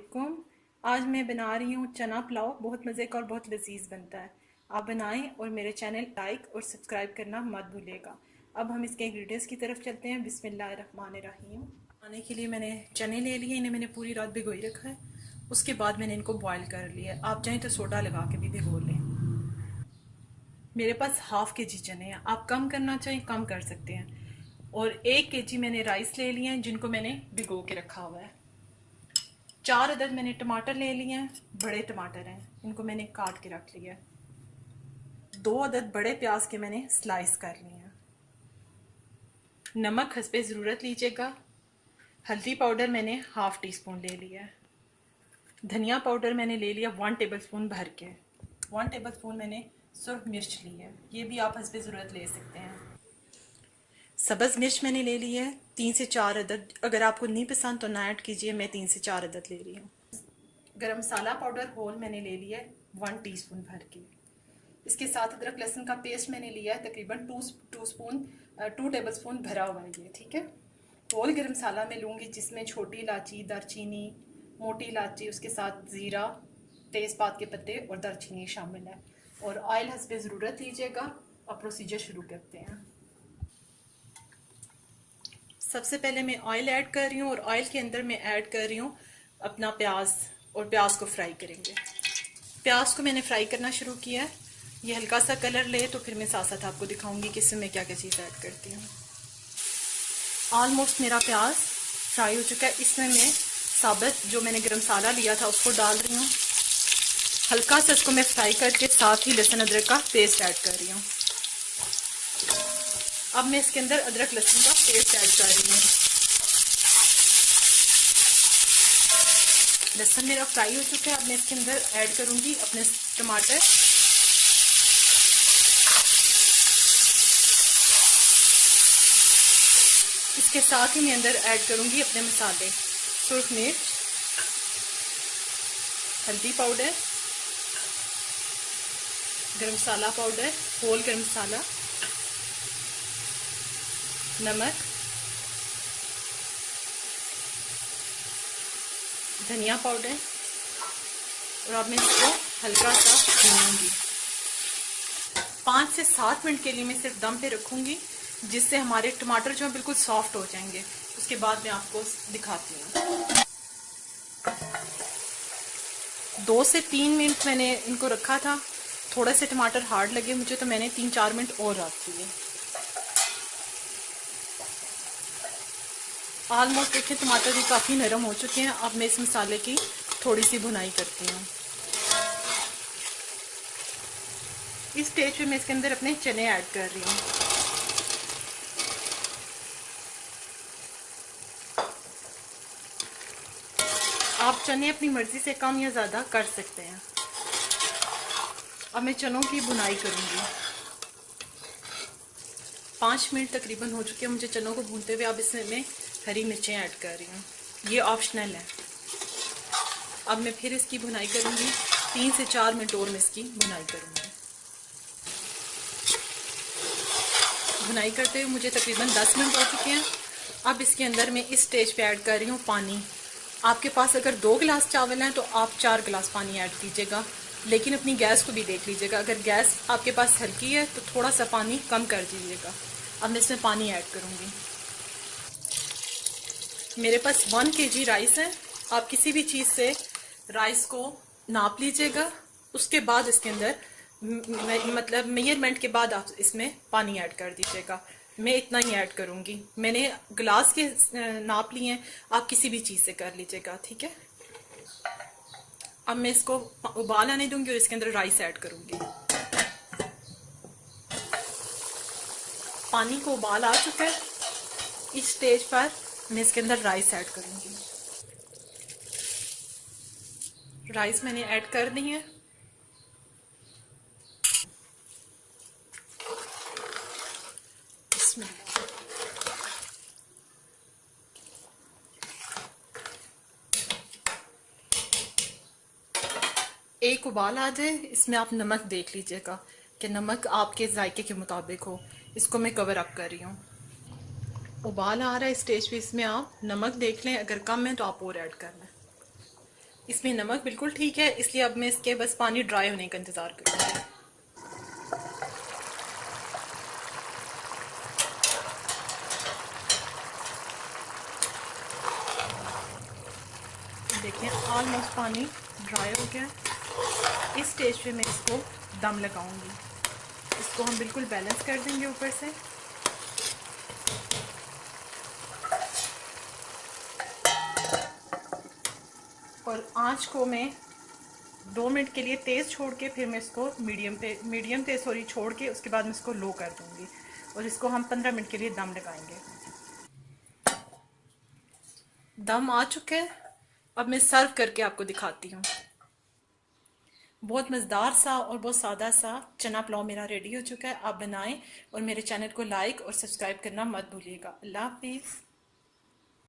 वालेकुम। आज मैं बना रही हूँ चना पुलाव। बहुत मज़े का और बहुत लजीज बनता है। आप बनाएं और मेरे चैनल लाइक और सब्सक्राइब करना मत भूलिएगा। अब हम इसके इंग्रेडिएंट्स की तरफ चलते हैं। बिस्मिल्लाहिर्रहमानिर्रहीम। बनाने के लिए मैंने चने ले लिए, इन्हें मैंने पूरी रात भिगोई रखा है। उसके बाद मैंने इनको बॉयल कर लिया। आप चाहें तो सोडा लगा के भी भिगो लें। मेरे पास हाफ के जी चने हैं, आप कम करना चाहें कम कर सकते हैं। और 1 kg मैंने राइस ले लिए हैं जिनको मैंने भिगो के रखा हुआ है। 4 अदद मैंने टमाटर ले लिए हैं, बड़े टमाटर हैं, इनको मैंने काट के रख लिया है। 2 अदद बड़े प्याज के मैंने स्लाइस कर लिए हैं। नमक हस्बे ज़रूरत लीजिएगा। हल्दी पाउडर मैंने हाफ टी स्पून ले लिया है। धनिया पाउडर मैंने ले लिया 1 टेबल स्पून भर के। 1 टेबल स्पून मैंने सुरख मिर्च ली है, ये भी आप हस्बे ज़रूरत ले सकते हैं। सब्ज़ मिर्च मैंने ले ली है 3 से 4 अदद। अगर आपको नहीं पसंद तो ना ऐड कीजिए, मैं 3 से 4 अदद ले रही हूँ। गरम मसाला पाउडर होल मैंने ले लिया है 1 टीस्पून भर के। इसके साथ अदरक लहसुन का पेस्ट मैंने लिया है तकरीबन 2 टेबल स्पून भरा हुआ है ये, ठीक है। होल गरम मसाला मैं लूँगी जिसमें छोटी इलायची, दारचीनी, मोटी इलायची, उसके साथ ज़ीरा, तेज़पात के पत्ते और दारचीनी शामिल है। और ऑयल हस्बे ज़रूरत लीजिएगा। अब प्रोसीजर शुरू करते हैं। सबसे पहले मैं ऑयल ऐड कर रही हूँ और ऑयल के अंदर मैं ऐड कर रही हूँ अपना प्याज, और प्याज को फ्राई करेंगे। प्याज को मैंने फ्राई करना शुरू किया है। ये हल्का सा कलर ले तो फिर मैं साथ साथ आपको दिखाऊंगी कि इसमें मैं क्या क्या चीज़ ऐड करती हूँ। ऑलमोस्ट मेरा प्याज फ्राई हो चुका है। इसमें मैं साबुत जो मैंने गरम मसाला लिया था उसको डाल रही हूँ। हल्का सा इसको मैं फ्राई करके साथ ही लहसुन अदरक का पेस्ट ऐड कर रही हूँ। अब मैं इसके अंदर अदरक लहसुन का पेस्ट ऐड कर रही हूँ। लहसुन मेरा फ्राई हो चुका है। अब मैं इसके अंदर ऐड करूंगी अपने टमाटर। इसके साथ ही मैं अंदर ऐड करूंगी अपने मसाले, सुरख मिर्च, हल्दी पाउडर, गरम मसाला पाउडर, होल गरम मसाला, नमक, धनिया पाउडर। और अब मैं इसको हल्का सा भूनूंगी। 5 से 7 मिनट के लिए मैं सिर्फ दम पे रखूंगी, जिससे हमारे टमाटर जो है बिल्कुल सॉफ्ट हो जाएंगे। उसके बाद मैं आपको दिखाती हूँ। 2 से 3 मिनट मैंने इनको रखा था। थोड़ा से टमाटर हार्ड लगे मुझे तो मैंने 3-4 मिनट और रख दिए। ऑलमोस्ट देखिए टमाटर भी काफ़ी नरम हो चुके हैं। अब मैं इस मसाले की थोड़ी सी भुनाई करती हूँ। इस स्टेज पे मैं इसके अंदर अपने चने ऐड कर रही हूँ। आप चने अपनी मर्जी से कम या ज़्यादा कर सकते हैं। अब मैं चनों की भुनाई करूँगी। 5 मिनट तकरीबन हो चुके हैं मुझे चनों को भूनते हुए। अब इसमें मैं हरी मिर्चें ऐड कर रही हूँ, ये ऑप्शनल है। अब मैं फिर इसकी भुनाई करूँगी। 3 से 4 मिनट और मैं इसकी भुनाई करूँगी। भुनाई करते हुए मुझे तकरीबन 10 मिनट हो चुके हैं। अब इसके अंदर मैं इस स्टेज पे ऐड कर रही हूँ पानी। आपके पास अगर 2 गिलास चावल हैं तो आप 4 गिलास पानी ऐड कीजिएगा, लेकिन अपनी गैस को भी देख लीजिएगा। अगर गैस आपके पास हल्की है तो थोड़ा सा पानी कम कर दीजिएगा। अब मैं इसमें पानी ऐड करूँगी। मेरे पास 1 kg राइस है। आप किसी भी चीज़ से राइस को नाप लीजिएगा, उसके बाद इसके अंदर मतलब मेजरमेंट के बाद आप इसमें पानी ऐड कर दीजिएगा। मैं इतना ही ऐड करूँगी। मैंने गिलास के नाप लिए हैं, आप किसी भी चीज़ से कर लीजिएगा, ठीक है। अब मैं इसको उबाल आने दूंगी और इसके अंदर राइस ऐड करूँगी। पानी को उबाल आ चुका है। इस स्टेज पर मैं इसके अंदर राइस ऐड करूँगी। राइस मैंने ऐड कर दी है। इसमें एक उबाल आ जाए, इसमें आप नमक देख लीजिएगा कि नमक आपके जायके के मुताबिक हो। इसको मैं कवर अप कर रही हूँ। उबाल आ रहा है, स्टेज पे इसमें आप नमक देख लें, अगर कम है तो आप और ऐड कर लें। इसमें नमक बिल्कुल ठीक है, इसलिए अब मैं इसके बस पानी ड्राई होने का इंतज़ार करूँगी। देखिए ऑलमोस्ट पानी ड्राई हो गया। इस स्टेज पे मैं इसको दम लगाऊंगी। इसको हम बिल्कुल बैलेंस कर देंगे ऊपर से। और आंच को मैं 2 मिनट के लिए तेज़ छोड़ के फिर मैं इसको मीडियम पे छोड़ के उसके बाद मैं इसको लो कर दूंगी और इसको हम 15 मिनट के लिए दम लगाएंगे। दम आ चुका है, अब मैं सर्व करके आपको दिखाती हूँ। बहुत मज़ेदार सा और बहुत सादा सा चना पुलाव मेरा रेडी हो चुका है। आप बनाएं और मेरे चैनल को लाइक और सब्सक्राइब करना मत भूलिएगा। अल्लाह हाफिज़।